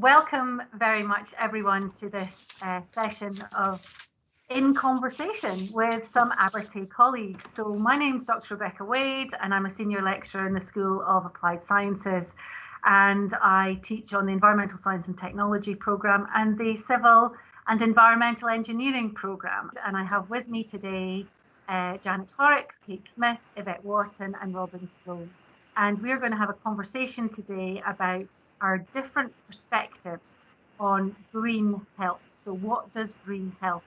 Welcome very much, everyone, to this session of In Conversation with some Abertay colleagues. So, my name's Dr. Rebecca Wade, and I'm a senior lecturer in the School of Applied Sciences. And I teach on the Environmental Science and Technology programme and the Civil and Environmental Engineering programme. And I have with me today Janet Horrocks, Kate Smith, Yvette Wharton, and Robin Sloan. And we're going to have a conversation today about our different perspectives on green health. So what does green health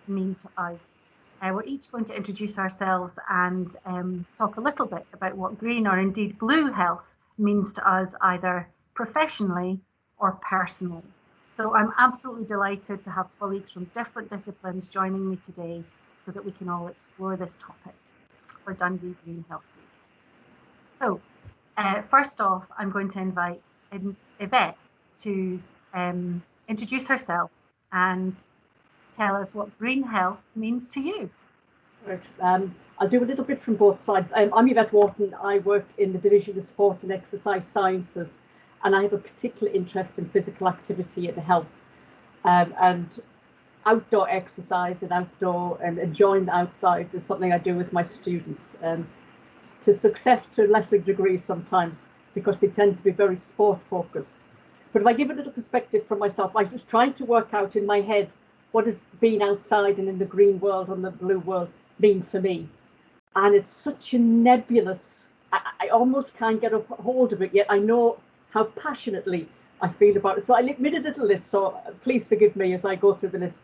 mean to us? We're each going to introduce ourselves and talk a little bit about what green or indeed blue health means to us, either professionally or personally. So I'm absolutely delighted to have colleagues from different disciplines joining me today so that we can all explore this topic for Dundee Green Health Week. So first off, I'm going to invite Yvette to introduce herself and tell us what green health means to you. Right. I'll do a little bit from both sides. I'm Yvette Wharton. I work in the Division of Sport and Exercise Sciences, and I have a particular interest in physical activity and health, and outdoor exercise and enjoying the outsides is something I do with my students. To success to a lesser degree sometimes, because they tend to be very sport focused. But if I give a little perspective from myself, I was trying to work out in my head what does being outside and in the green world and the blue world mean for me. And it's such a nebulous, I almost can't get a hold of it yet. I know how passionately I feel about it. So I made a little list, so please forgive me as I go through the list.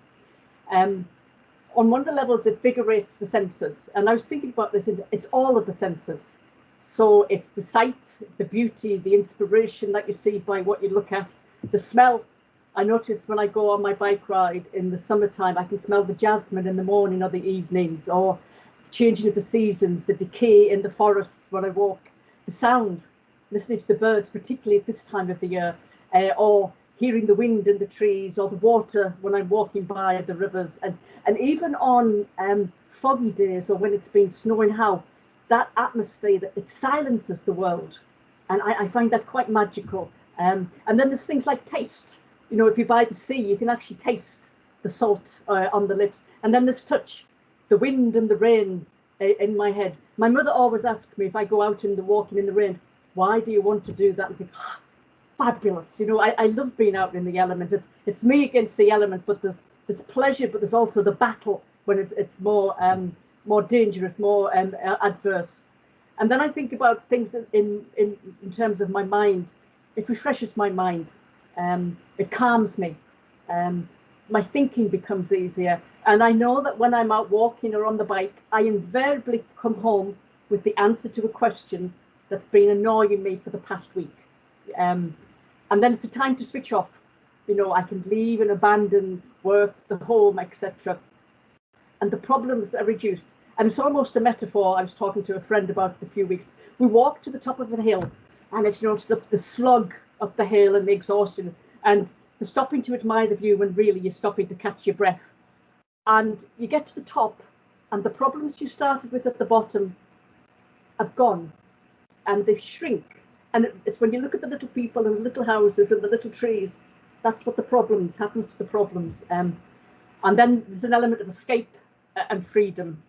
On one of the levels, it invigorates the senses. And I was thinking about this, it's all of the senses. So it's the sight, the beauty, the inspiration that you see by what you look at, the smell. I notice when I go on my bike ride in the summertime, I can smell the jasmine in the morning or the evenings, or changing of the seasons, the decay in the forests when I walk, the sound, listening to the birds, particularly at this time of the year, or hearing the wind in the trees or the water when I'm walking by the rivers, and even on foggy days or when it's been snowing, how that atmosphere, that it silences the world, and I find that quite magical. And then there's things like taste. You know, if you're by the sea, you can actually taste the salt on the lips. And then there's touch, the wind and the rain in my head. My mother always asks me if I go out in the walking in the rain, why do you want to do that? And I think, fabulous. You know, I love being out in the elements. It's me against the elements, but there's pleasure, but there's also the battle when it's more dangerous, more adverse. And then I think about things in terms of my mind. It refreshes my mind. It calms me. My thinking becomes easier. And I know that when I'm out walking or on the bike, I invariably come home with the answer to a question that's been annoying me for the past week. And then it's a time to switch off. You know, I can leave and abandon work, the home, etc. And the problems are reduced. And it's almost a metaphor. I was talking to a friend about it a few weeks. We walk to the top of a hill, and it's, you know, it's the slug up the hill and the exhaustion, and the stopping to admire the view when really you're stopping to catch your breath. And you get to the top, and the problems you started with at the bottom have gone, and they shrink. And it's when you look at the little people and the little houses and the little trees, that's what happens to the problems. And then there's an element of escape and freedom.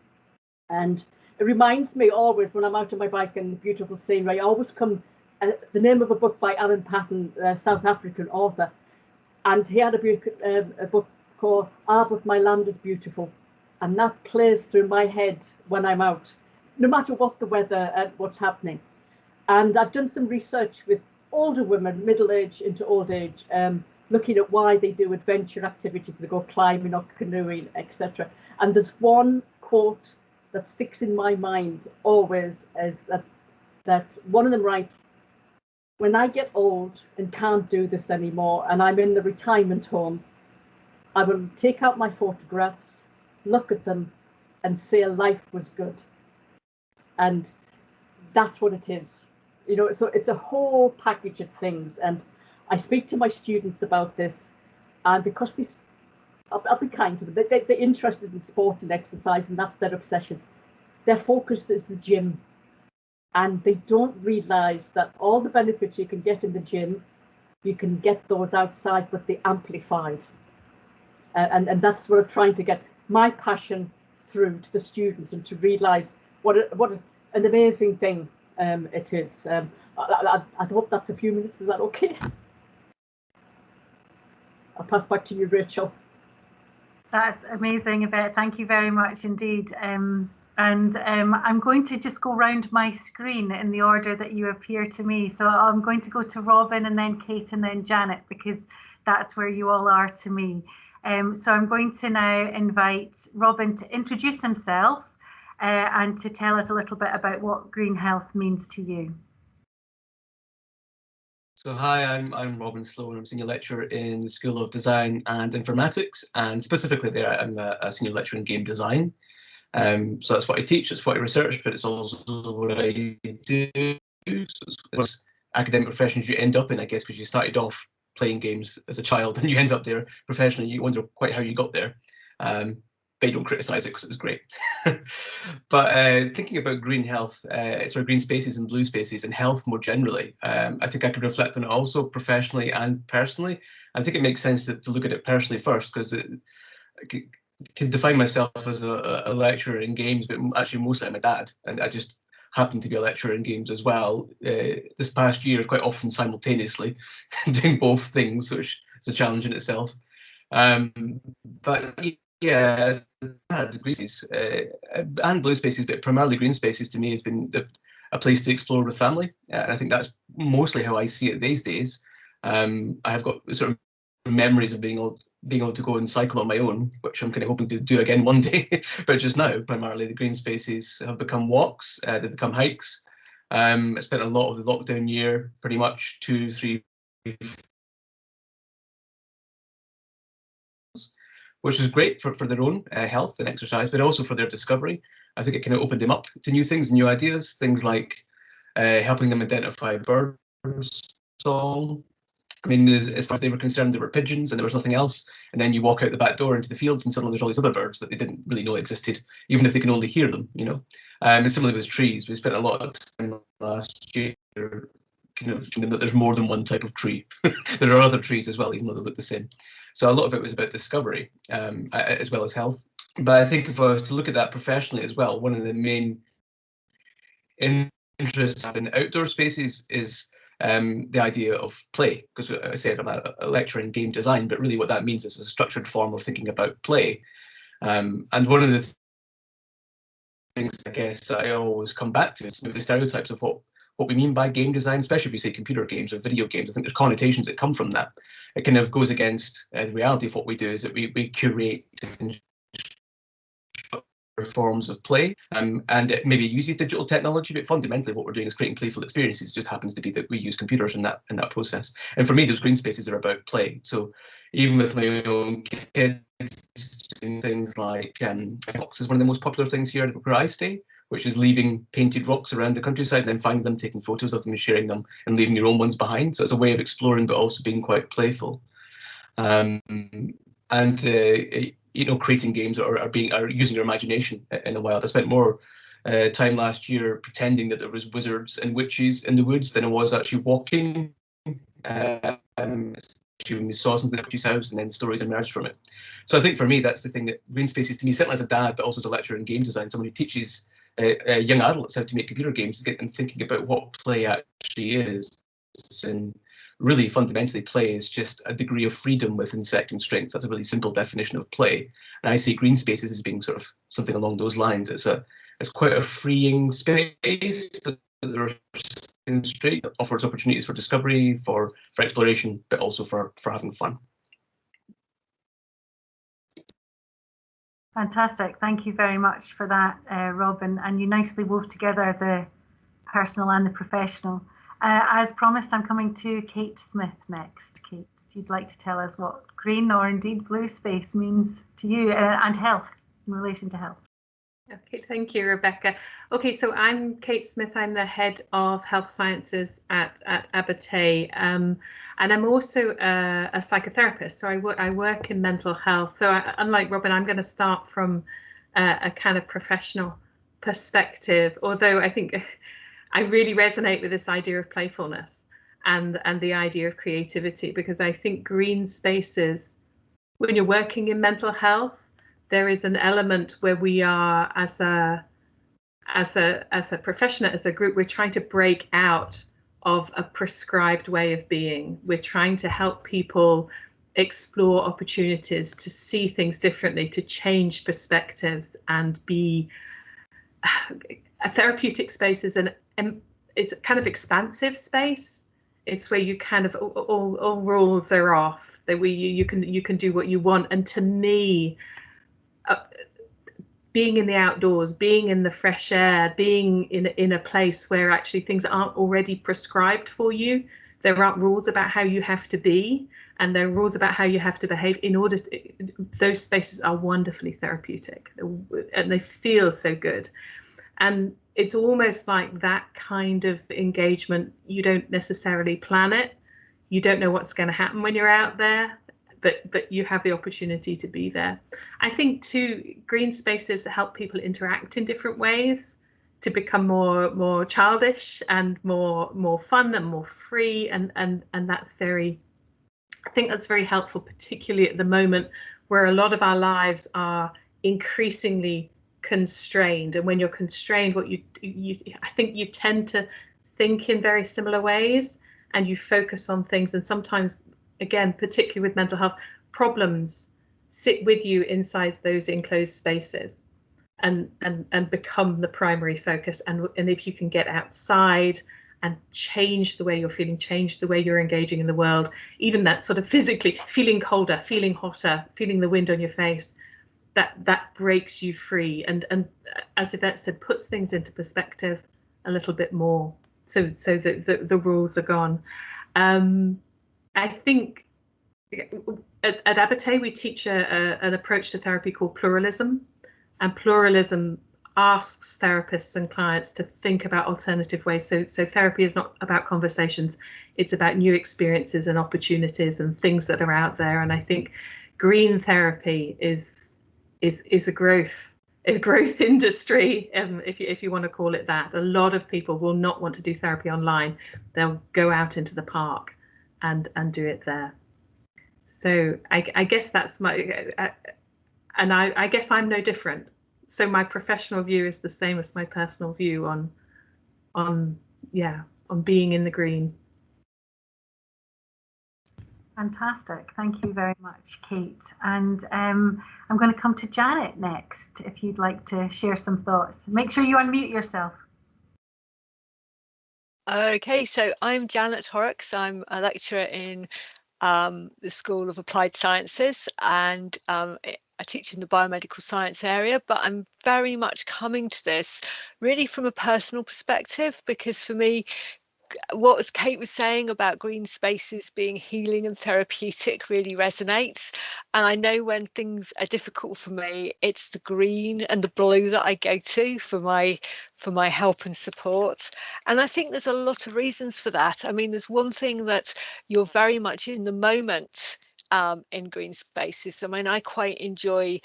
And it reminds me always when I'm out on my bike and the beautiful scenery, I always come, the name of a book by Alan Paton, South African author. And he had a book called Ah, But My Land Is Beautiful. And that plays through my head when I'm out, no matter what the weather and what's happening. And I've done some research with older women, middle age into old age, looking at why they do adventure activities. They go climbing or canoeing, etc. And there's one quote that sticks in my mind always, is that one of them writes, when I get old and can't do this anymore, and I'm in the retirement home, I will take out my photographs, look at them, and say life was good. And that's what it is. You know, so it's a whole package of things. And I speak to my students about this, and because this, I'll be kind to them, they're interested in sport and exercise, and that's their obsession. Their focus is the gym. And they don't realize that all the benefits you can get in the gym you can get those outside, but they're amplified. And that's what I'm trying to get my passion through to the students, and to realise what an amazing thing it is. I hope that's a few minutes. Is that okay? I'll pass back to you, Rachel. That's amazing, Yvette. Thank you very much indeed. I'm going to just go round my screen in the order that you appear to me. So I'm going to go to Robin, and then Kate, and then Janet, because that's where you all are to me. So I'm going to now invite Robin to introduce himself and to tell us a little bit about what green health means to you. So hi, I'm Robin Sloan. I'm senior lecturer in the School of Design and Informatics, and specifically there I'm a senior lecturer in game design. So that's what I teach, it's what I research, but it's also what I do. So it's academic professions you end up in, I guess, because you started off playing games as a child and you end up there professionally. You wonder quite how you got there. But you don't criticise it because it's great. But thinking about green health, green spaces and blue spaces and health more generally, I think I could reflect on it also professionally and personally. I think it makes sense to look at it personally first, because I can define myself as a lecturer in games, but actually mostly I'm a dad, and I just happen to be a lecturer in games as well. This past year, quite often simultaneously, doing both things, which is a challenge in itself. But yeah, as green spaces and blue spaces, but primarily green spaces to me has been a place to explore with family. And I think that's mostly how I see it these days. I have got sort of memories of being able to go and cycle on my own, which I'm kind of hoping to do again one day. But just now, primarily the green spaces have become walks, they've become hikes. I spent a lot of the lockdown year, pretty much 2, 3, which is great for their own health and exercise, but also for their discovery. I think it kind of opened them up to new things, new ideas, things like helping them identify bird song. I mean, as far as they were concerned, there were pigeons and there was nothing else. And then you walk out the back door into the fields, and suddenly there's all these other birds that they didn't really know existed, even if they can only hear them, you know. And similarly with trees, we spent a lot of time last year kind of showing that there's more than one type of tree. There are other trees as well, even though they look the same. So a lot of it was about discovery, as well as health. But I think if I was to look at that professionally as well, one of the main interests in outdoor spaces is the idea of play, because I said I'm a lecturer in game design, but really what that means is a structured form of thinking about play. And one of the things I guess I always come back to is the stereotypes of what we mean by game design, especially if you say computer games or video games. I think there's connotations that come from that. It kind of goes against the reality of what we do, is that we curate forms of play, and it maybe uses digital technology, but fundamentally what we're doing is creating playful experiences. It just happens to be that we use computers in that process. And for me, those green spaces are about play. So even with my own kids, things like rocks is one of the most popular things here where I stay, which is leaving painted rocks around the countryside and then finding them, taking photos of them and sharing them, and leaving your own ones behind. So it's a way of exploring, but also being quite playful. Creating games are using your imagination in the wild. I spent more time last year pretending that there was wizards and witches in the woods than I was actually walking. When we saw something at the witch's house, and then the stories emerged from it. So I think for me, that's the thing that green spaces to me, certainly as a dad, but also as a lecturer in game design, someone who teaches young adults how to make computer games, to get them thinking about what play actually is. And really fundamentally, play is just a degree of freedom within set constraints. That's a really simple definition of play. And I see green spaces as being sort of something along those lines. It's quite a freeing space, but there are constraints, offers opportunities for discovery, for exploration, but also for having fun. Fantastic. Thank you very much for that, Robin. And you nicely wove together the personal and the professional. As promised, I'm coming to Kate Smith next. Kate, if you'd like to tell us what green or indeed blue space means to you and health, in relation to health. Okay, thank you, Rebecca. Okay, so I'm Kate Smith. I'm the head of health sciences at Abertay, and I'm also a psychotherapist. So I work in mental health. So unlike Robin, I'm going to start from a kind of professional perspective, although I think I really resonate with this idea of playfulness. and the idea of creativity, because I think green spaces, when you're working in mental health, there is an element where we are, as a profession, as a group, we're trying to break out of a prescribed way of being. We're trying to help people explore opportunities to see things differently, to change perspectives, and be a therapeutic space is it's a kind of expansive space. It's where you kind of all rules are off. That you can do what you want. And to me, being in the outdoors, being in the fresh air, being in a place where actually things aren't already prescribed for you. There aren't rules about how you have to be, and there are rules about how you have to behave. In order to, those spaces are wonderfully therapeutic, and they feel so good. And it's almost like that kind of engagement, you don't necessarily plan it. You don't know what's going to happen when you're out there, but you have the opportunity to be there. I think too, green spaces help people interact in different ways, to become more childish and more fun and more free, and that's very, I think that's very helpful, particularly at the moment where a lot of our lives are increasingly constrained. And when you're constrained, what you I think you tend to think in very similar ways, and you focus on things. And sometimes, again, particularly with mental health, problems sit with you inside those enclosed spaces and become the primary focus. And if you can get outside and change the way you're feeling, change the way you're engaging in the world, even that sort of physically feeling colder, feeling hotter, feeling the wind on your face, that breaks you free, and as Yvette said, puts things into perspective a little bit more, so that the rules are gone. I think at Abertay we teach an approach to therapy called pluralism, and pluralism asks therapists and clients to think about alternative ways. So therapy is not about conversations, it's about new experiences and opportunities and things that are out there. And I think green therapy is a growth industry, if you want to call it that. A lot of people will not want to do therapy online. They'll go out into the park and do it there. So I guess that's my, and I guess I'm no different. So my professional view is the same as my personal view on being in the green. Fantastic. Thank you very much, Kate. And I'm going to come to Janet next, if you'd like to share some thoughts. Make sure you unmute yourself. Okay, so I'm Janet Horrocks. I'm a lecturer in the School of Applied Sciences, and I teach in the biomedical science area, but I'm very much coming to this really from a personal perspective, because for me, what Kate was saying about green spaces being healing and therapeutic really resonates. And I know when things are difficult for me, it's the green and the blue that I go to for my help and support. And I think there's a lot of reasons for that. I mean, there's one thing that you're very much in the moment in green spaces. I mean, I quite enjoy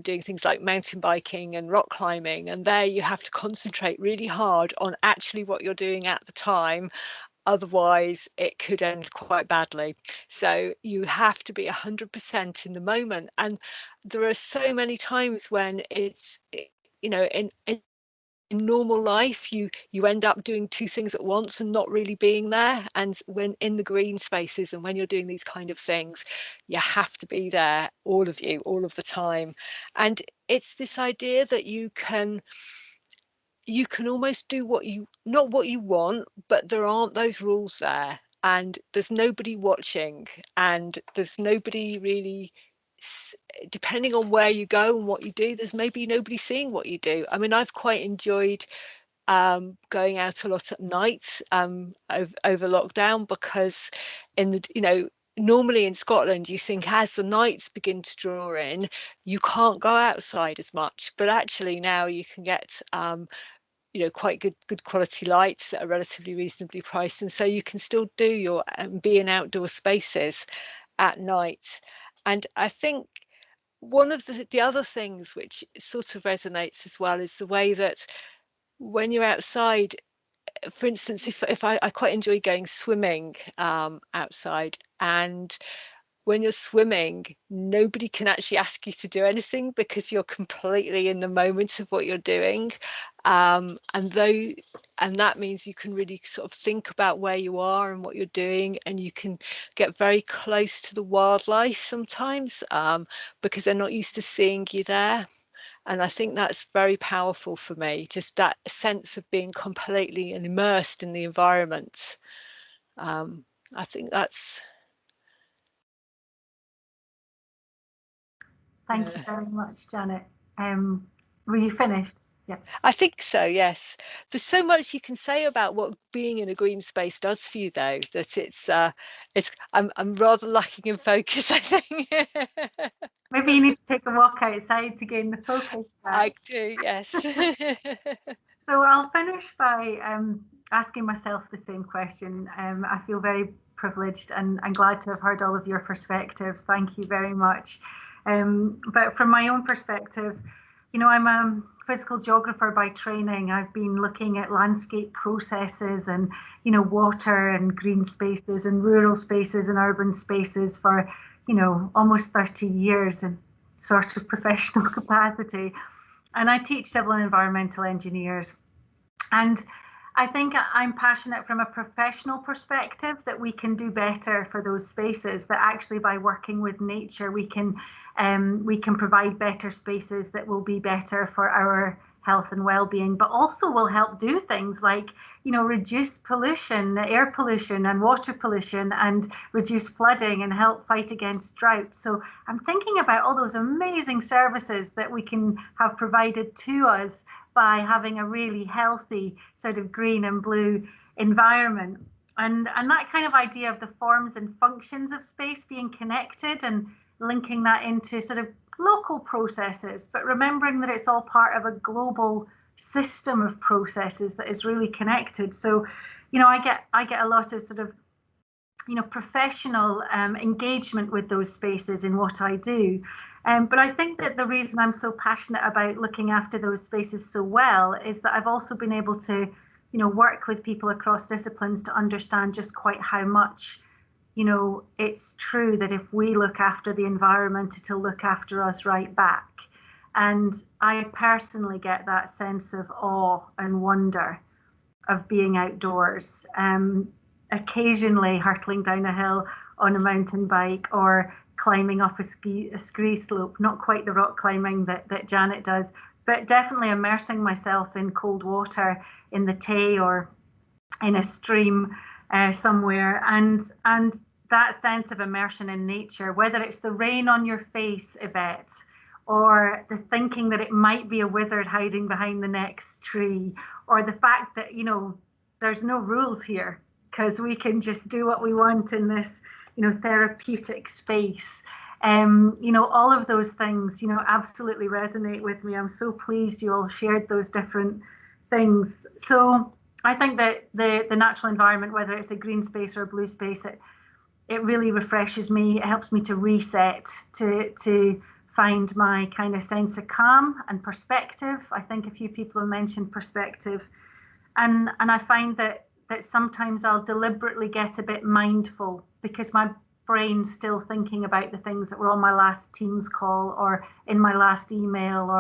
doing things like mountain biking and rock climbing, and there you have to concentrate really hard on actually what you're doing at the time. Otherwise, it could end quite badly. So you have to be 100% in the moment. And there are so many times when it's, you know, in normal life you end up doing two things at once and not really being there. And when in the green spaces and when you're doing these kind of things, you have to be there, all of you, all of the time. And it's this idea that you can almost do not what you want, but there aren't those rules there, and there's nobody watching, and there's nobody really, depending on where you go and what you do, there's maybe nobody seeing what you do. I mean, I've quite enjoyed going out a lot at night over lockdown, because normally in Scotland you think as the nights begin to draw in, you can't go outside as much, but actually now you can get quite good quality lights that are relatively reasonably priced, and so you can still do your be in outdoor spaces at night. And I think one of the other things which sort of resonates as well is the way that when you're outside, for instance, if I quite enjoy going swimming outside, and when you're swimming, nobody can actually ask you to do anything because you're completely in the moment of what you're doing. And that means you can really sort of think about where you are and what you're doing, and you can get very close to the wildlife sometimes because they're not used to seeing you there. And I think that's very powerful for me, just that sense of being completely immersed in the environment. I think that's... Thank you very much, Janet. Were you finished? Yeah. I think so, yes. There's so much you can say about what being in a green space does for you, though, that I'm rather lacking in focus, I think. Maybe you need to take a walk outside to gain the focus back. I do, yes. So I'll finish by asking myself the same question. I feel very privileged and glad to have heard all of your perspectives. Thank you very much. But from my own perspective, you know, I'm a physical geographer by training. I've been looking at landscape processes and, you know, water and green spaces and rural spaces and urban spaces for, you know, almost 30 years in sort of professional capacity. And I teach civil and environmental engineers. And I think I'm passionate from a professional perspective that we can do better for those spaces, that actually by working with nature, we can provide better spaces that will be better for our health and well-being, but also will help do things like, you know, reduce pollution, air pollution and water pollution, and reduce flooding and help fight against drought. So I'm thinking about all those amazing services that we can have provided to us by having a really healthy sort of green and blue environment. And that kind of idea of the forms and functions of space being connected and linking that into sort of local processes, but remembering that it's all part of a global system of processes that is really connected. So, you know, I get a lot of sort of, you know, professional engagement with those spaces in what I do. But I think that the reason I'm so passionate about looking after those spaces so well is that I've also been able to, you know, work with people across disciplines to understand just quite how much, you know, it's true that if we look after the environment, it'll look after us right back. And I personally get that sense of awe and wonder of being outdoors, occasionally hurtling down a hill on a mountain bike or climbing up a ski slope, not quite the rock climbing that Janet does, but definitely immersing myself in cold water in the Tay or in a stream somewhere, and that sense of immersion in nature, whether it's the rain on your face, Yvette, or the thinking that it might be a wizard hiding behind the next tree, or the fact that, you know, there's no rules here because we can just do what we want in this, you know, therapeutic space. You know, all of those things, you know, absolutely resonate with me. I'm so pleased you all shared those different things. So I think that the natural environment, whether it's a green space or a blue space, it really refreshes me. It helps me to reset, to find my kind of sense of calm and perspective. I think a few people have mentioned perspective, and I find that sometimes I'll deliberately get a bit mindful because my brain's still thinking about the things that were on my last Teams call or in my last email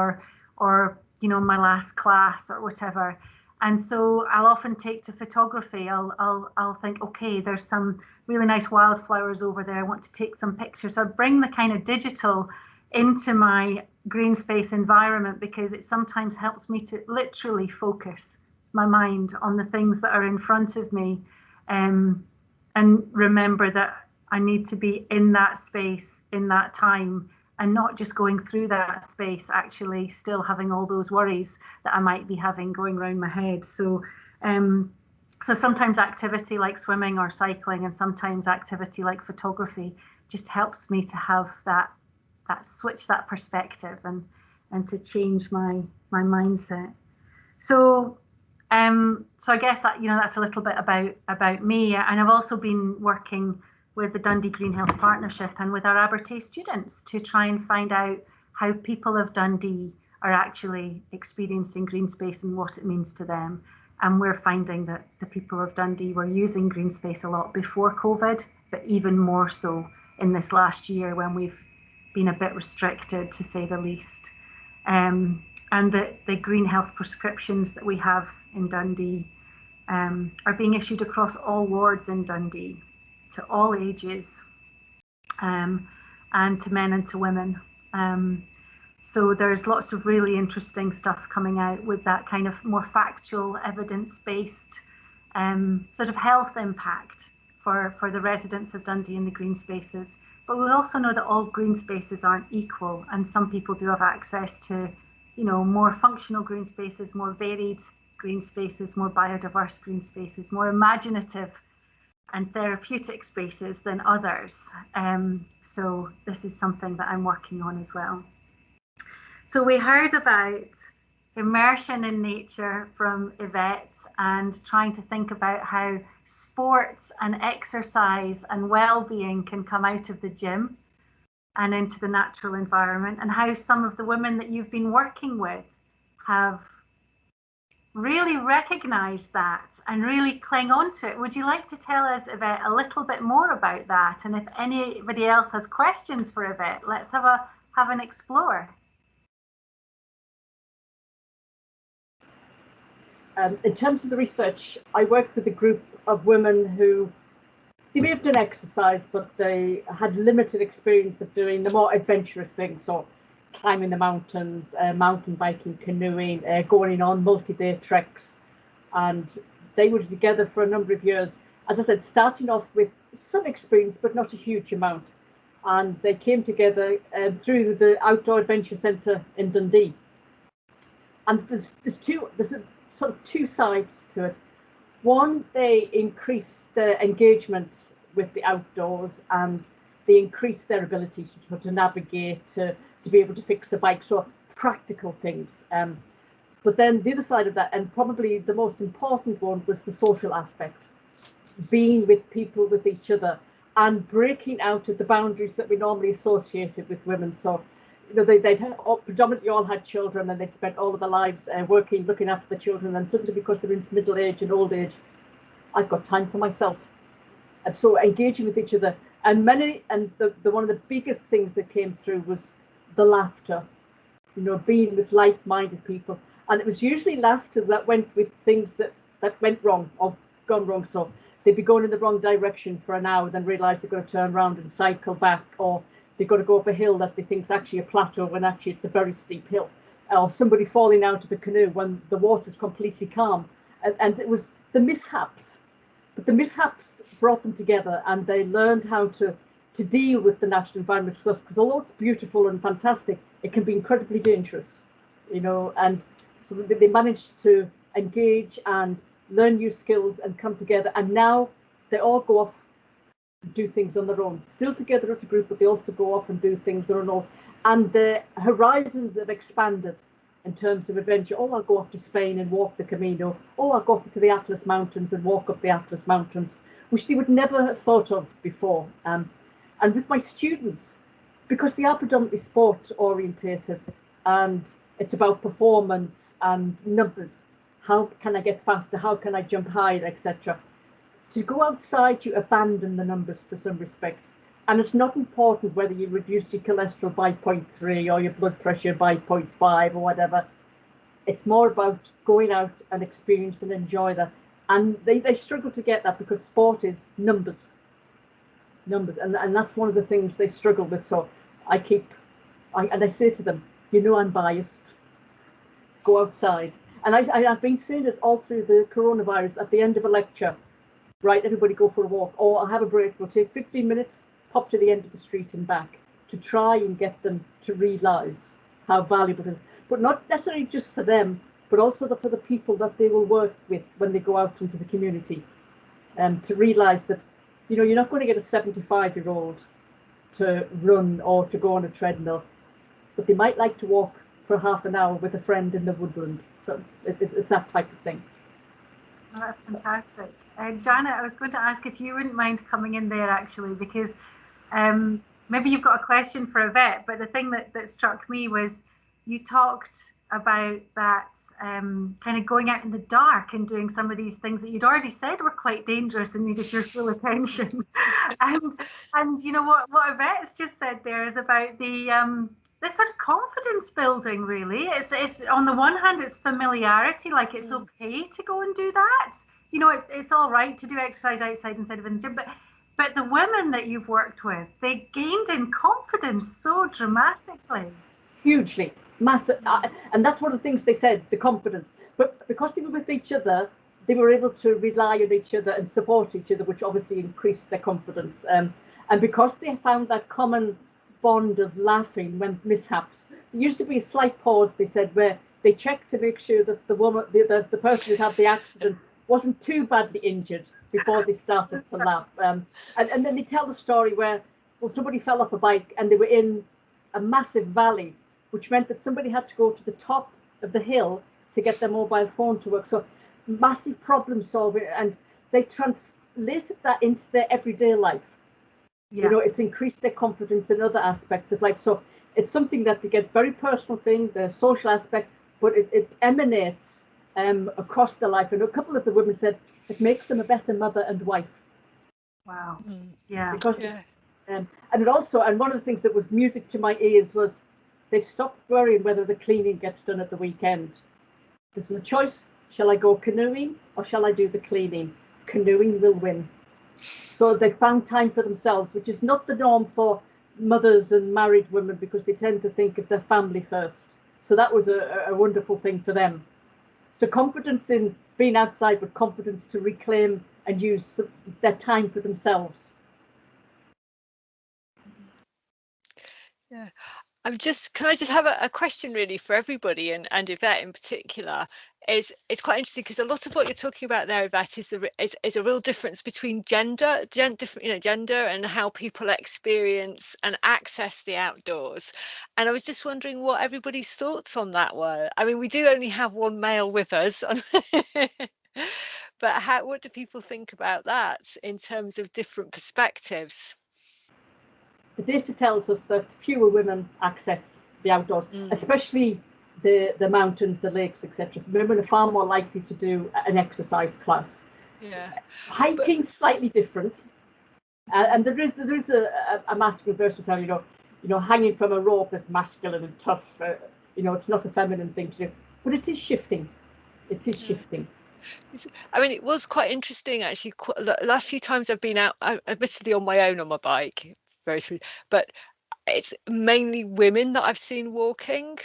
or you know, my last class or whatever. And so I'll often take to photography. I'll think, okay, there's some really nice wildflowers over there. I want to take some pictures. So I bring the kind of digital into my green space environment because it sometimes helps me to literally focus my mind on the things that are in front of me, and remember that I need to be in that space in that time and not just going through that space, actually still having all those worries that I might be having going around my head. So sometimes activity like swimming or cycling, and sometimes activity like photography just helps me to have that switch, that perspective, and to change my mindset. So I guess that, you know, that's a little bit about me. And I've also been working with the Dundee Green Health Partnership and with our Abertay students to try and find out how people of Dundee are actually experiencing green space and what it means to them. And we're finding that the people of Dundee were using green space a lot before COVID, but even more so in this last year when we've been a bit restricted, to say the least. And the green health prescriptions that we have in Dundee are being issued across all wards in Dundee to all ages, and to men and to women. So there's lots of really interesting stuff coming out with that kind of more factual, evidence-based sort of health impact for the residents of Dundee and the green spaces. But we also know that all green spaces aren't equal, and some people do have access to, you know, more functional green spaces, more varied green spaces, more biodiverse green spaces, more imaginative and therapeutic spaces than others. So this is something that I'm working on as well. So we heard about immersion in nature from Yvette, and trying to think about how sports and exercise and well-being can come out of the gym and into the natural environment, and how some of the women that you've been working with have really recognise that and really cling on to it. Would you like to tell us, Yvette, a little bit more about that? And if anybody else has questions for Yvette, let's have an explore. In terms of the research, I worked with a group of women who, they may have done exercise, but they had limited experience of doing the more adventurous things, so climbing the mountains, mountain biking, canoeing, going on multi-day treks. And they were together for a number of years, as I said, starting off with some experience, but not a huge amount. And they came together through the Outdoor Adventure Centre in Dundee. And there's sort of two sides to it. One, they increase their engagement with the outdoors, and they increase their ability to navigate, to be able to fix a bike, so practical things. But then the other side of that, and probably the most important one, was the social aspect, being with people, with each other, and breaking out of the boundaries that we normally associated with women. So, you know, they'd predominantly all had children, and they'd spent all of their lives working, looking after the children, and suddenly, because they're into middle age and old age, I've got time for myself. And so engaging with each other, and the one of the biggest things that came through was the laughter, you know, being with like-minded people. And it was usually laughter that went with things that went wrong or gone wrong. So they'd be going in the wrong direction for an hour, then realise they've got to turn around and cycle back, or they've got to go up a hill that they think is actually a plateau when actually it's a very steep hill, or somebody falling out of a canoe when the water's completely calm. And it was the mishaps, but the mishaps brought them together, and they learned how to deal with the natural environment, because although it's beautiful and fantastic, it can be incredibly dangerous, you know. And so they managed to engage and learn new skills and come together, and now they all go off and do things on their own, still together as a group, but they also go off and do things on their own, and the horizons have expanded in terms of adventure. Oh, I'll go off to Spain and walk the Camino. Oh, I'll go off to the Atlas Mountains and walk up the Atlas Mountains, which they would never have thought of before. And with my students, because they are predominantly sport orientated, and it's about performance and numbers, how can I get faster, how can I jump higher, etc. To go outside, you abandon the numbers to some respects, and it's not important whether you reduce your cholesterol by 0.3 or your blood pressure by 0.5 or whatever. It's more about going out and experience and enjoy that. And they struggle to get that, because sport is numbers, and that's one of the things they struggle with. So I say to them, you know, I'm biased, go outside. And I've been saying it all through the coronavirus. At the end of a lecture, right, everybody go for a walk, or I'll have a break, we'll take 15 minutes, pop to the end of the street and back, to try and get them to realise how valuable it is. But not necessarily just for them, but also for the people that they will work with when they go out into the community. To realise that, you know, you're not going to get a 75-year-old to run or to go on a treadmill, but they might like to walk for half an hour with a friend in the woodland. So it's that type of thing. Oh, that's fantastic. Janet, I was going to ask if you wouldn't mind coming in there, actually, because maybe you've got a question for Yvette, but the thing that struck me was you talked about that kind of going out in the dark and doing some of these things that you'd already said were quite dangerous and needed your full attention. and you know what Yvette's just said there is about the sort of confidence building, really. It's on the one hand, it's familiarity, like it's okay to go and do that. You know, it's all right to do exercise outside instead of in the gym, but the women that you've worked with, they gained in confidence so dramatically. Hugely, massive. And that's one of the things they said, the confidence. But because they were with each other, they were able to rely on each other and support each other, which obviously increased their confidence. And because they found that common bond of laughing when mishaps, there used to be a slight pause, they said, where they checked to make sure that the woman, the person who had the accident wasn't too badly injured before they started to laugh. And then they tell the story where, well, somebody fell off a bike and they were in a massive valley, which meant that somebody had to go to the top of the hill to get their mobile phone to work. So massive problem solving, and they translated that into their everyday life. Yeah. You know, it's increased their confidence in other aspects of life. So it's something that they get very personal thing, the social aspect, but it emanates across their life. And a couple of the women said it makes them a better mother and wife. Wow. Yeah. Because and it also, and one of the things that was music to my ears was they stopped worrying whether the cleaning gets done at the weekend. There's a choice: shall I go canoeing or shall I do the cleaning? Canoeing will win. So they found time for themselves, which is not the norm for mothers and married women, because they tend to think of their family first. So that was a wonderful thing for them. So confidence in being outside, but confidence to reclaim and use their time for themselves. Yeah. Can I just have a question really for everybody, and Yvette in particular? It's quite interesting because a lot of what you're talking about there, Yvette, is a real difference between gender and how people experience and access the outdoors. And I was just wondering what everybody's thoughts on that were. I mean, we do only have one male with us, but what do people think about that in terms of different perspectives? The data tells us that fewer women access the outdoors, especially the mountains, the lakes, etc. Women are far more likely to do an exercise class. Yeah, hiking's slightly different, and there is a masculine version tell you know hanging from a rope is masculine and tough. It's not a feminine thing to do, but it is shifting. It is shifting. I mean, it was quite interesting actually. The last few times I've been out, admittedly on my own on my bike, but it's mainly women that I've seen walking,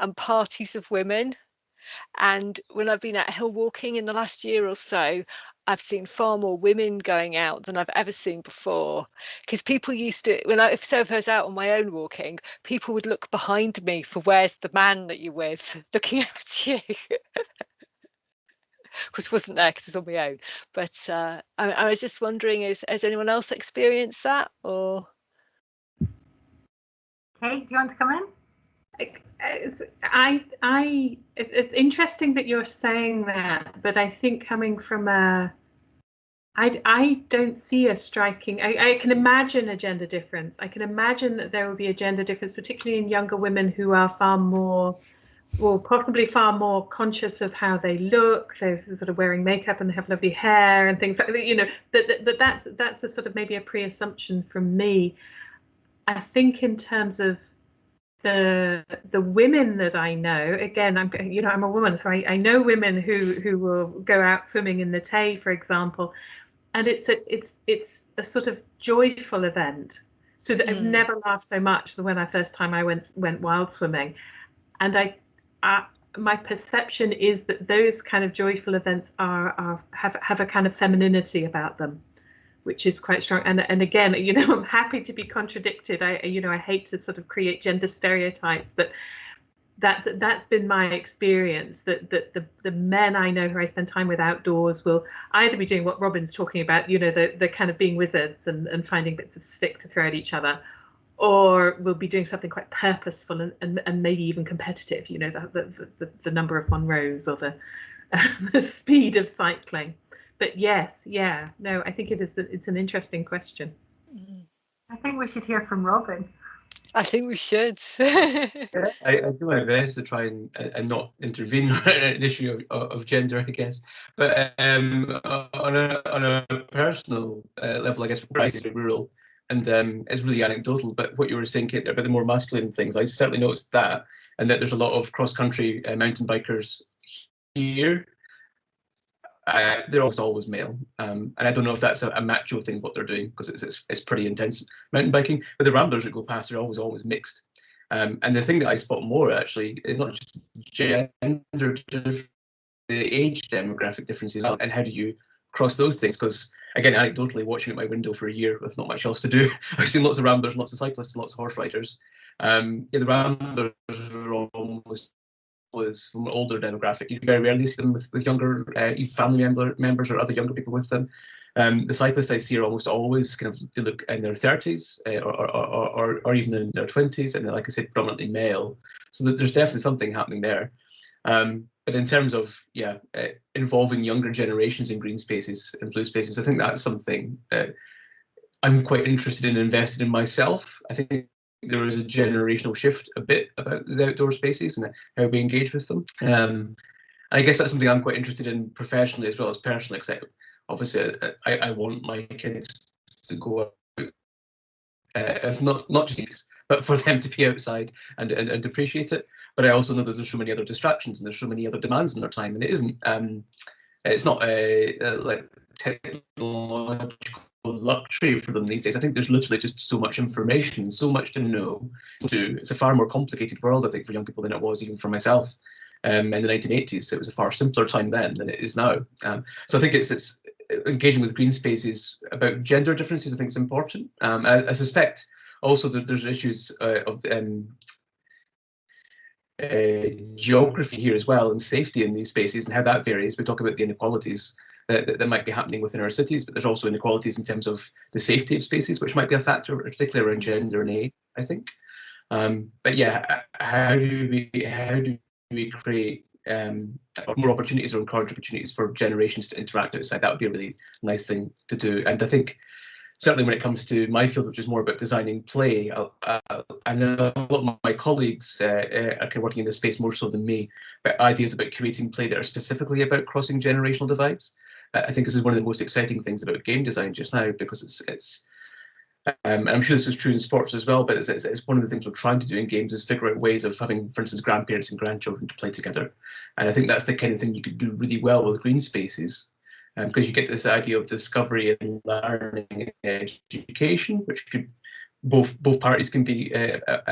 and parties of women. And when I've been out hill walking in the last year or so, I've seen far more women going out than I've ever seen before. Because people used to, if I was out on my own walking, people would look behind me for where's the man that you're with, looking after you. Because wasn't there because I was on my own. But I was just wondering, has anyone else experienced that? Or Kate, do you want to come in? It's interesting that you're saying that, but I think coming from I don't see a striking. I can imagine a gender difference. I can imagine that there will be a gender difference, particularly in younger women who are possibly far more conscious of how they look. They're sort of wearing makeup and they have lovely hair and things like that. That's a sort of maybe a pre-assumption from me. I think in terms of the women that I know, again, I'm a woman, so I know women who will go out swimming in the Tay, for example, and it's a sort of joyful event. So that I've never laughed so much than when I went wild swimming, and my perception is that those kind of joyful events have a kind of femininity about them, which is quite strong. And again, I'm happy to be contradicted. I hate to sort of create gender stereotypes, but that's been my experience, that the men I know who I spend time with outdoors will either be doing what Robin's talking about, the kind of being wizards and finding bits of stick to throw at each other, or will be doing something quite purposeful and maybe even competitive, the number of Monroes or the speed of cycling. But yes, no, I think it's an interesting question. I think we should hear from Robin. I think we should. I do my best to try and not intervene on an issue of gender, I guess. But on a personal level, I guess we're very rural, and it's really anecdotal. But what you were saying, Kate, about the more masculine things, I certainly noticed that, and that there's a lot of cross-country mountain bikers here. They're almost always male, and I don't know if that's a macho thing what they're doing, because it's pretty intense mountain biking. But the ramblers that go past are always mixed. And the thing that I spot more actually is not just gender, the age demographic differences, and how do you cross those things? Because again, anecdotally, watching at my window for a year with not much else to do, I've seen lots of ramblers, lots of cyclists, lots of horse riders. Yeah, the ramblers are almost from an older demographic. You very rarely see them with younger family members or other younger people with them. The cyclists I see are almost always kind of, they look in their 30s or even in their 20s, and like I said, predominantly male. So there's definitely something happening there. But in terms of involving younger generations in green spaces and blue spaces, I think that's something that I'm quite interested in investing in myself. I think there is a generational shift a bit about the outdoor spaces and how we engage with them. I guess that's something I'm quite interested in professionally as well as personally, because obviously I want my kids to go out, if not just these, but for them to be outside and appreciate it. But I also know that there's so many other distractions and there's so many other demands on their time, and it isn't. It's not like technological luxury for them these days. I think there's literally just so much information, so much to know. It's a far more complicated world, I think, for young people than it was even for myself. In the 1980s, it was a far simpler time then than it is now. So I think it's engaging with green spaces about gender differences. I think is important. I suspect also that there's issues of geography here as well, and safety in these spaces and how that varies. We talk about the inequalities that might be happening within our cities, but there's also inequalities in terms of the safety of spaces, which might be a factor, particularly around gender and age, I think. But yeah, how do we create more opportunities or encourage opportunities for generations to interact outside? That would be a really nice thing to do. And I think certainly when it comes to my field, which is more about designing play, I know a lot of my colleagues are kind of working in this space more so than me, but ideas about creating play that are specifically about crossing generational divides. I think this is one of the most exciting things about game design just now, because it's and I'm sure this is true in sports as well, but it's one of the things we're trying to do in games is figure out ways of having, for instance, grandparents and grandchildren to play together. And I think that's the kind of thing you could do really well with green spaces, because you get this idea of discovery and learning and education, which could both parties can be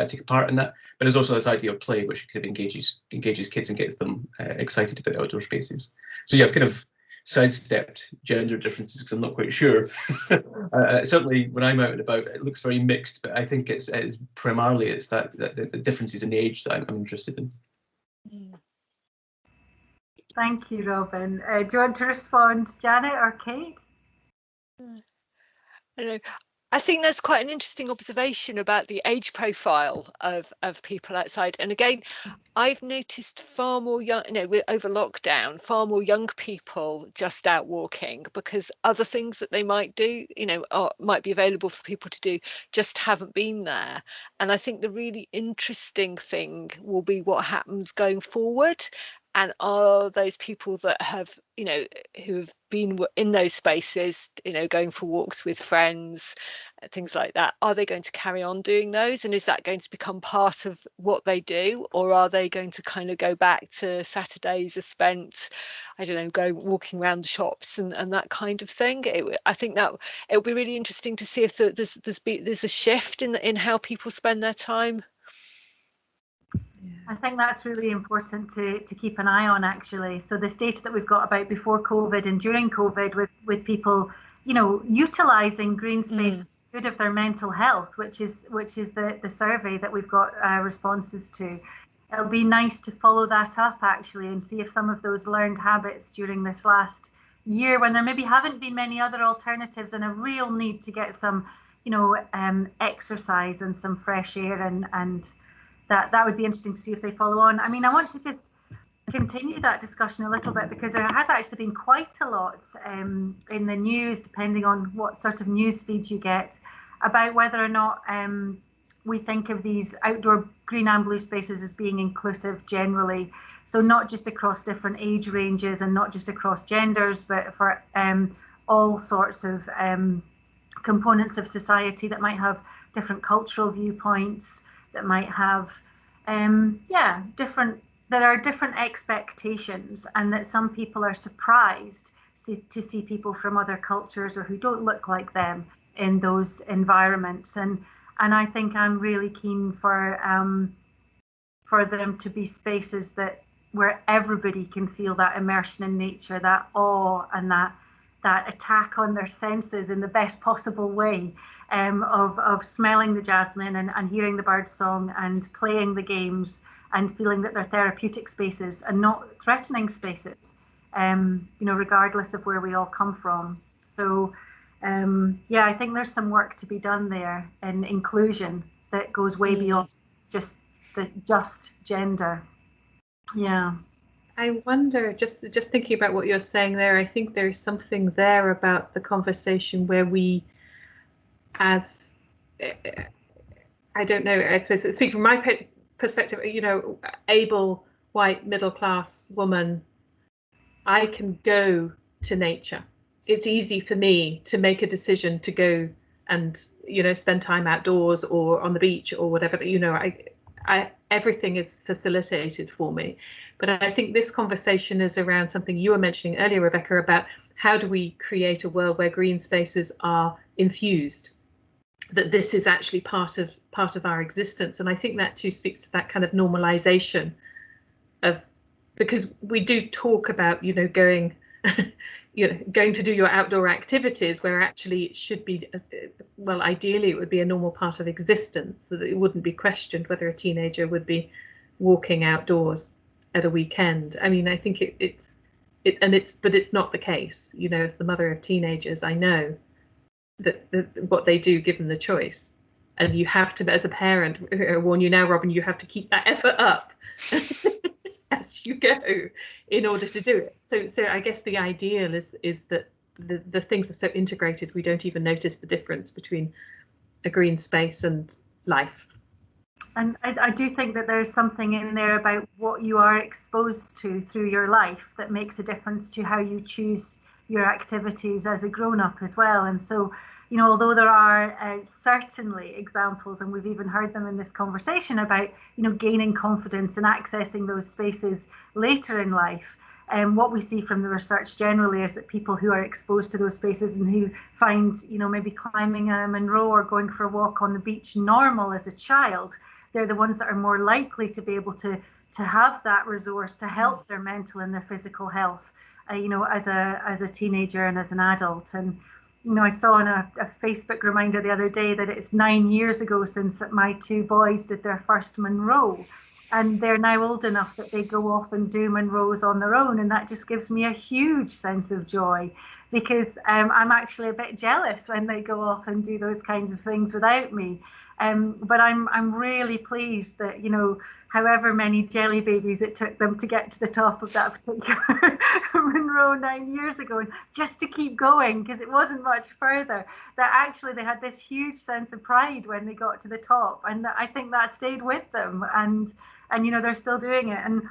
take a part in that. But there's also this idea of play, which kind of engages kids and gets them excited about outdoor spaces. So yeah, I've kind of sidestepped gender differences because I'm not quite sure. Certainly, when I'm out and about, it looks very mixed. But I think it's primarily that the differences in age that I'm interested in. Thank you, Robin. Do you want to respond, Janet or Kate? I don't know. I think that's quite an interesting observation about the age profile of people outside. And again, I've noticed far more young, over lockdown, far more young people just out walking, because other things that they might do, might be available for people to do, just haven't been there. And I think the really interesting thing will be what happens going forward. And are those people that have, who have been in those spaces, going for walks with friends, things like that, are they going to carry on doing those? And is that going to become part of what they do? Or are they going to kind of go back to Saturdays are spent, I don't know, go walking around the shops and that kind of thing? I think that it'll be really interesting to see if there's a shift in how people spend their time. I think that's really important to keep an eye on, actually. So the stage that we've got about before COVID and during COVID with people, utilising green space for the good of their mental health, which is the survey that we've got responses to. It'll be nice to follow that up, actually, and see if some of those learned habits during this last year, when there maybe haven't been many other alternatives and a real need to get some, exercise and some fresh air and that would be interesting to see if they follow on. I mean, I want to just continue that discussion a little bit, because there has actually been quite a lot in the news, depending on what sort of news feeds you get, about whether or not we think of these outdoor green and blue spaces as being inclusive generally. So not just across different age ranges and not just across genders, but for all sorts of components of society that might have different cultural viewpoints, that might have different, there are different expectations, and that some people are surprised to see people from other cultures or who don't look like them in those environments. And I think I'm really keen for them to be spaces that where everybody can feel that immersion in nature, that awe, and that attack on their senses in the best possible way, of smelling the jasmine and hearing the bird song and playing the games and feeling that they're therapeutic spaces and not threatening spaces, regardless of where we all come from. So I think there's some work to be done there in inclusion that goes way beyond just gender. Yeah. I wonder, just thinking about what you're saying there, I think there's something there about the conversation where we, as I don't know, I suppose speak from my perspective, able white middle class woman, I can go to nature. It's easy for me to make a decision to go and spend time outdoors or on the beach or whatever. I everything is facilitated for me. But I think this conversation is around something you were mentioning earlier, Rebecca, about how do we create a world where green spaces are infused, that this is actually part of our existence. And I think that too speaks to that kind of normalization of, because we do talk about, going going to do your outdoor activities, where actually it should be, well, ideally it would be a normal part of existence, so that it wouldn't be questioned whether a teenager would be walking outdoors at a weekend. I mean, I think but it's not the case. As the mother of teenagers, I know that what they do given the choice, and you have to, as a parent, I warn you now, Robin, you have to keep that effort up as you go in order to do it. So I guess the ideal is that the things are so integrated we don't even notice the difference between a green space and life. And I do think that there's something in there about what you are exposed to through your life that makes a difference to how you choose your activities as a grown-up as well. And so, although there are certainly examples, and we've even heard them in this conversation about, gaining confidence and accessing those spaces later in life. And what we see from the research generally is that people who are exposed to those spaces and who find, maybe climbing a Munro or going for a walk on the beach normal as a child, they're the ones that are more likely to be able to have that resource to help their mental and their physical health, as a teenager and as an adult. And I saw on a Facebook reminder the other day that it's 9 years ago since my two boys did their first Munro, and they're now old enough that they go off and do Munros on their own, and that just gives me a huge sense of joy, because I'm actually a bit jealous when they go off and do those kinds of things without me. But I'm really pleased that, however many jelly babies it took them to get to the top of that particular Munro 9 years ago, and just to keep going, because it wasn't much further, that actually they had this huge sense of pride when they got to the top, and I think that stayed with them, and they're still doing it. And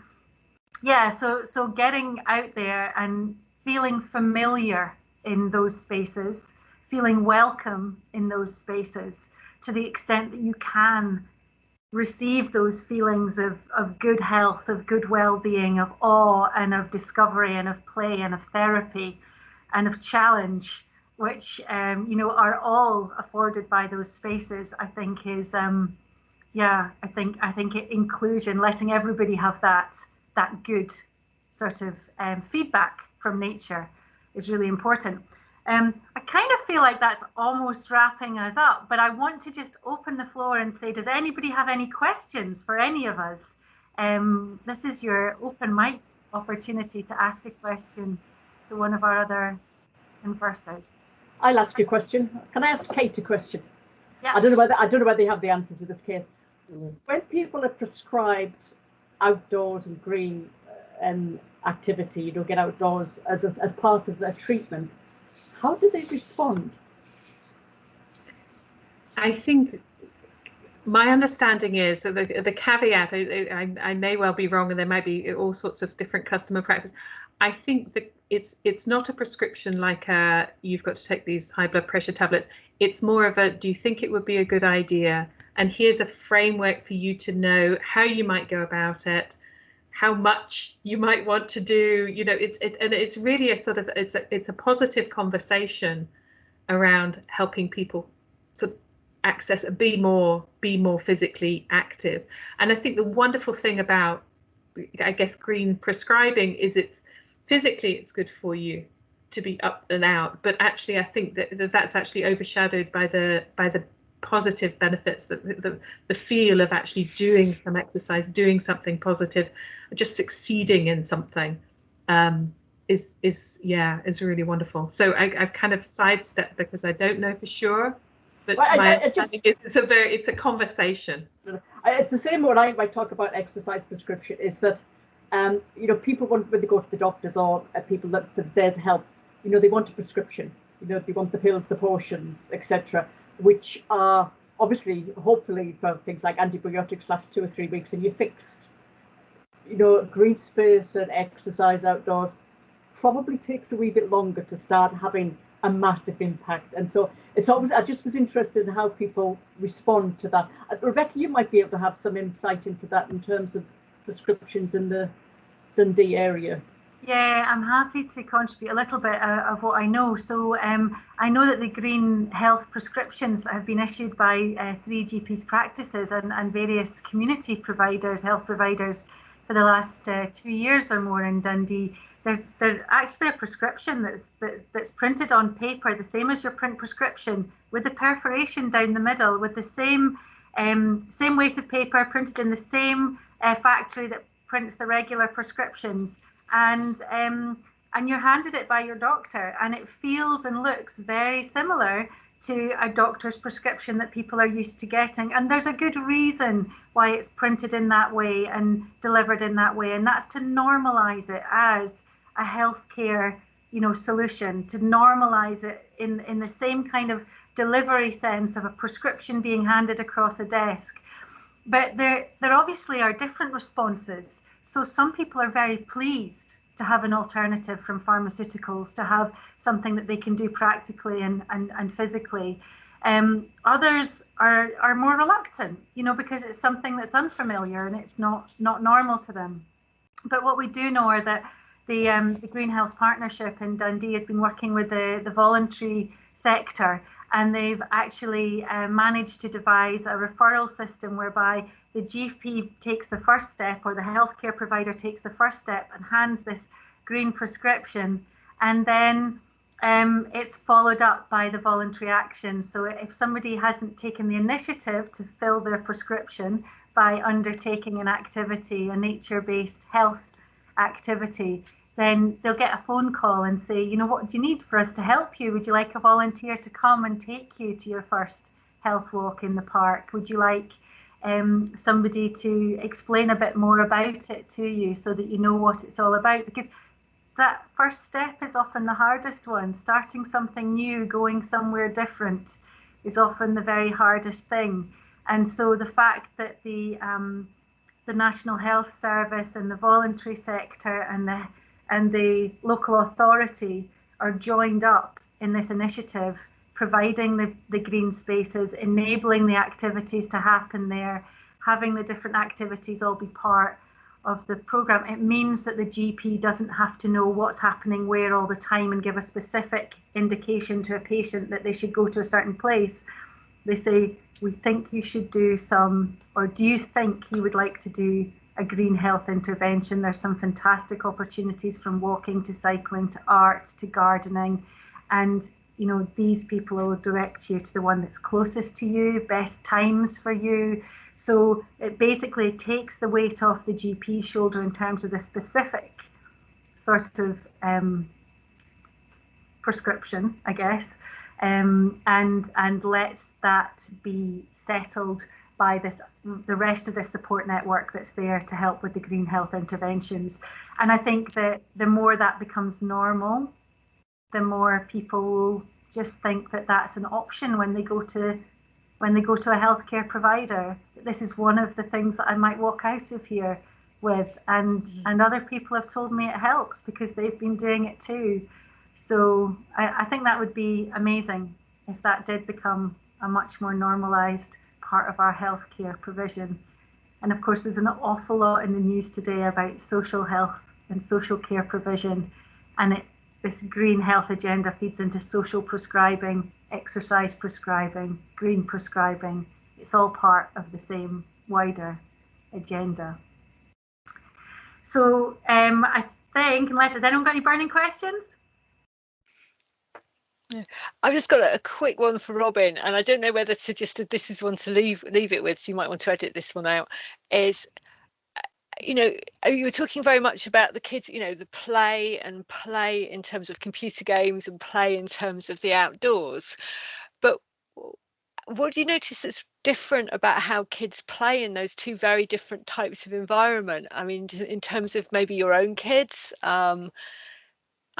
yeah, so getting out there and feeling familiar in those spaces, feeling welcome in those spaces, to the extent that you can receive those feelings of good health, of good well-being, of awe, and of discovery, and of play, and of therapy, and of challenge, which are all afforded by those spaces, I think is I think inclusion, letting everybody have that good sort of feedback from nature, is really important. I kind of feel like that's almost wrapping us up, but I want to just open the floor and say, does anybody have any questions for any of us? This is your open mic opportunity to ask a question to one of our other conversers. I'll ask you a question. Can I ask Kate a question? Yeah. I don't know whether you have the answer to this, Kate. When people are prescribed outdoors and green activity, get outdoors as part of their treatment, how do they respond? I think my understanding is, so the caveat, I may well be wrong, and there might be all sorts of different customer practice. I think that it's not a prescription like you've got to take these high blood pressure tablets. It's more of a, do you think it would be a good idea? And here's a framework for you to know how you might go about it, how much you might want to do. You know, and it's really a sort of, it's a positive conversation around helping people sort of access, be more physically active. And I think the wonderful thing about, I guess, green prescribing is it's good for you to be up and out, but actually I think that's actually overshadowed by the positive benefits, that the feel of actually doing some exercise, doing something positive, just succeeding in something, is really wonderful. So I've kind of sidestepped because I don't know for sure, but my understanding is it's a conversation. It's the same when I talk about exercise prescription, is that you know, people want, when they go to the doctors or people that are there to help, you know, they want a prescription, you know, they want the pills, the potions, etc., which are obviously, hopefully, for things like antibiotics last 2 or 3 weeks and you're fixed. You know, green space and exercise outdoors probably takes a wee bit longer to start having a massive impact. And so it's always, I just was interested in how people respond to that. Rebecca, you might be able to have some insight into that in terms of prescriptions in the Dundee area. Yeah, I'm happy to contribute a little bit of what I know. So I know that the green health prescriptions that have been issued by 3 GPs practices and various community providers, health providers, for the last 2 years or more in Dundee, they're actually a prescription that's printed on paper, the same as your print prescription, with the perforation down the middle, with the same weight of paper, printed in the same factory that prints the regular prescriptions, and you're handed it by your doctor, and it feels and looks very similar to a doctor's prescription that people are used to getting. And there's a good reason why it's printed in that way and delivered in that way, and that's to normalize it as a healthcare, you know, solution, to normalize it in the same kind of delivery sense of a prescription being handed across a desk. But there obviously are different responses. So some people are very pleased to have an alternative from pharmaceuticals, to have something that they can do practically and physically. Others are more reluctant, you know, because it's something that's unfamiliar and it's not normal to them. But what we do know are that the Green Health Partnership in Dundee has been working with the voluntary sector, and they've actually managed to devise a referral system whereby the GP takes the first step, or the healthcare provider takes the first step and hands this green prescription, and then it's followed up by the voluntary action. So if somebody hasn't taken the initiative to fill their prescription by undertaking an activity, a nature-based health activity, then they'll get a phone call and say, you know, what do you need for us to help you? Would you like a volunteer to come and take you to your first health walk in the park? Would you like somebody to explain a bit more about it to you so that you know what it's all about? Because that first step is often the hardest one. Starting something new, going somewhere different, is often the very hardest thing. And so the fact that the National Health Service and the voluntary sector and the local authority are joined up in this initiative, providing the green spaces, enabling the activities to happen there, having the different activities all be part of the programme. It means that the GP doesn't have to know what's happening where all the time and give a specific indication to a patient that they should go to a certain place. They say, we think you should do some, or do you think you would like to do a green health intervention? There's some fantastic opportunities, from walking to cycling to art to gardening, and you know, these people will direct you to the one that's closest to you, best times for you. So it basically takes the weight off the GP's shoulder in terms of the specific sort of prescription, I guess, and lets that be settled by the rest of the support network that's there to help with the green health interventions. And I think that the more that becomes normal, the more people will just think that that's an option when they go to when they go to a healthcare provider, this is one of the things that I might walk out of here with, and other people have told me it helps because they've been doing it too. So I think that would be amazing if that did become a much more normalised part of our healthcare provision. And of course, there's an awful lot in the news today about social health and social care provision, and this green health agenda feeds into social prescribing, exercise prescribing, green prescribing. It's all part of the same wider agenda. So I think, has anyone got any burning questions? Yeah. I've just got a quick one for Robin, and I don't know whether to just, this is one to leave it with, so you might want to edit this one out, is, you know, you were talking very much about the kids, you know, the play in terms of computer games and play in terms of the outdoors. But what do you notice that's different about how kids play in those two very different types of environment? I mean, in terms of maybe your own kids, I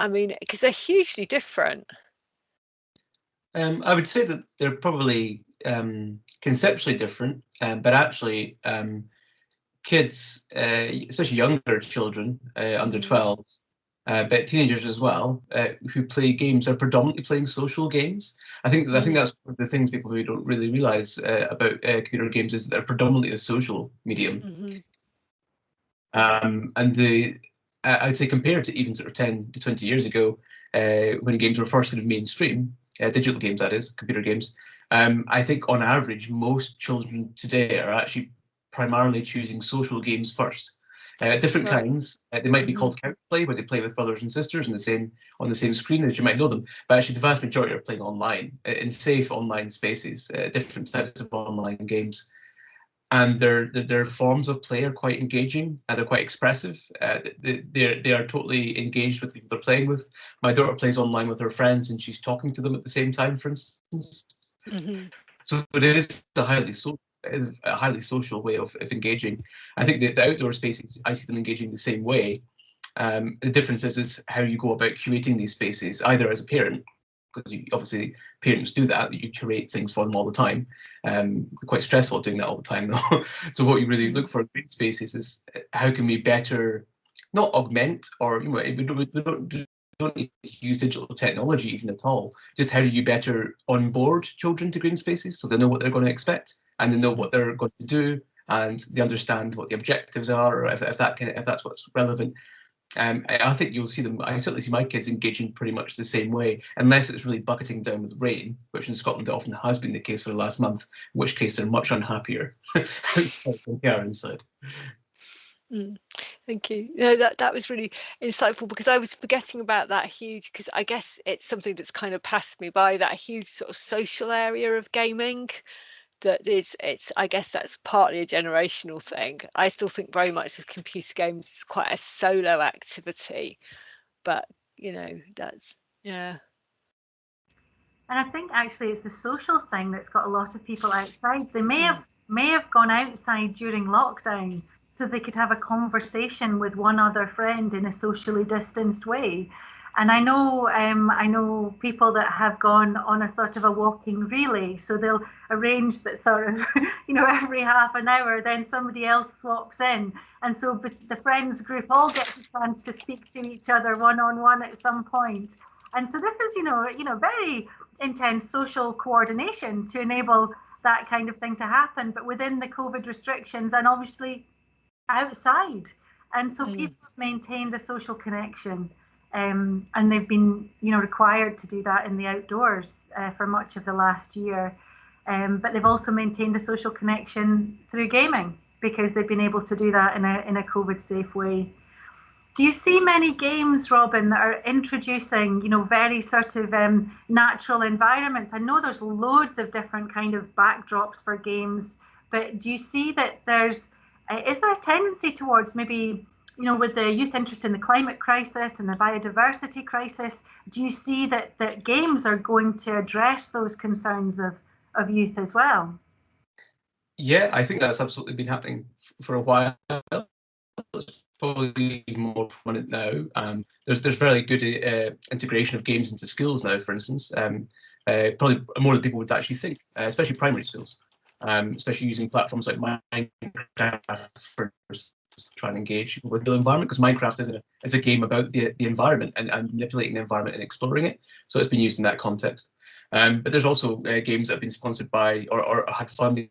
mean, because they're hugely different. I would say that they're probably conceptually different, but actually kids, especially younger children, under 12, but teenagers as well, who play games are predominantly playing social games. I think that's one of the things people who don't really realise about computer games is that they're predominantly a social medium. And I'd say compared to even sort of 10 to 20 years ago, when games were first kind of mainstream, digital games that is, computer games, I think on average most children today are actually primarily choosing social games first. Different kinds. They might be called couch play, where they play with brothers and sisters on the same screen as you might know them. But actually, the vast majority are playing online in safe online spaces, different types of online games. And their forms of play are quite engaging and they're quite expressive. They are totally engaged with people they're playing with. My daughter plays online with her friends and she's talking to them at the same time, for instance. So it is a highly social way of engaging. I think the outdoor spaces, I see them engaging the same way. The difference is how you go about curating these spaces, either as a parent, because obviously parents do that, you curate things for them all the time. Quite stressful doing that all the time though. So what you really look for in green spaces is how can we better, not augment, or we don't need to use digital technology even at all, just how do you better onboard children to green spaces so they know what they're going to expect and they know what they're going to do and they understand what the objectives are, or if that's what's relevant. I think you'll see them. I certainly see my kids engaging pretty much the same way, unless it's really bucketing down with rain, which in Scotland often has been the case for the last month. In which case they're much unhappier than they are inside. Thank you. No, that was really insightful, because I was forgetting about that huge, because I guess it's something that's kind of passed me by, that huge sort of social area of gaming. I guess that's partly a generational thing. I still think very much as computer games is quite a solo activity, but you know, that's yeah. And I think actually it's the social thing that's got a lot of people outside. They may have gone outside during lockdown so they could have a conversation with one other friend in a socially distanced way. And I know people that have gone on a sort of a walking relay. So they'll arrange that sort of, every half an hour, then somebody else swaps in. And so the friends group all gets a chance to speak to each other one-on-one at some point. And so this is, very intense social coordination to enable that kind of thing to happen, but within the COVID restrictions and obviously outside. And so people have maintained a social connection. And they've been, required to do that in the outdoors for much of the last year. But they've also maintained a social connection through gaming because they've been able to do that in a COVID-safe way. Do you see many games, Robin, that are introducing, very sort of natural environments? I know there's loads of different kind of backdrops for games, but do you see that is there a tendency towards maybe, with the youth interest in the climate crisis and the biodiversity crisis, do you see that games are going to address those concerns of youth as well? Yeah, I think that's absolutely been happening for a while. It's probably even more prominent now. There's very good integration of games into schools now, for instance. probably more than people would actually think, especially primary schools, especially using platforms like Minecraft for try and engage people with the environment, because Minecraft is a game about the environment and manipulating the environment and exploring it. So it's been used in that context. But there's also games that have been sponsored by or had funding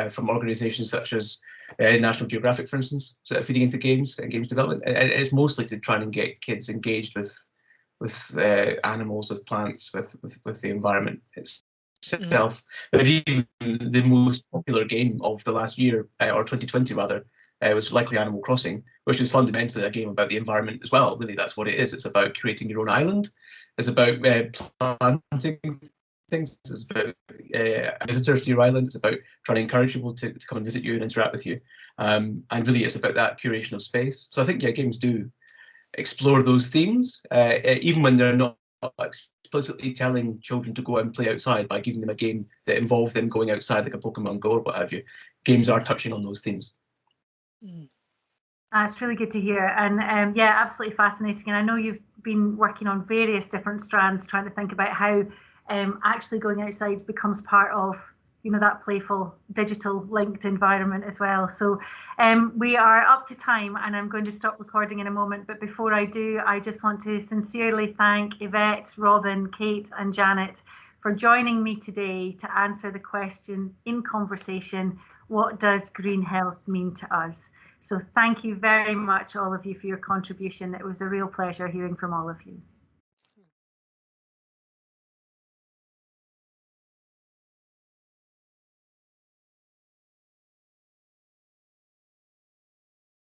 from organisations such as National Geographic, for instance, so feeding into games and games development. And it's mostly to try and get kids engaged with animals, with plants, with the environment itself. But even the most popular game of the last year, or 2020 rather, was likely Animal Crossing, which is fundamentally a game about the environment as well. Really, that's what it is. It's about creating your own island. It's about planting things. It's about visitors to your island. It's about trying to encourage people to come and visit you and interact with you. And really, it's about that curation of space. So I think, yeah, games do explore those themes, even when they're not explicitly telling children to go out and play outside by giving them a game that involves them going outside, like a Pokemon Go or what have you. Games are touching on those themes. It's really good to hear, and yeah, absolutely fascinating. And I know you've been working on various different strands, trying to think about how actually going outside becomes part of, you know, that playful digital linked environment as well. So we are up to time, and I'm going to stop recording in a moment. But before I do, I just want to sincerely thank Yvette, Robin, Kate, and Janet for joining me today to answer the question in conversation: what does green health mean to us? So thank you very much, all of you, for your contribution. It was a real pleasure hearing from all of you.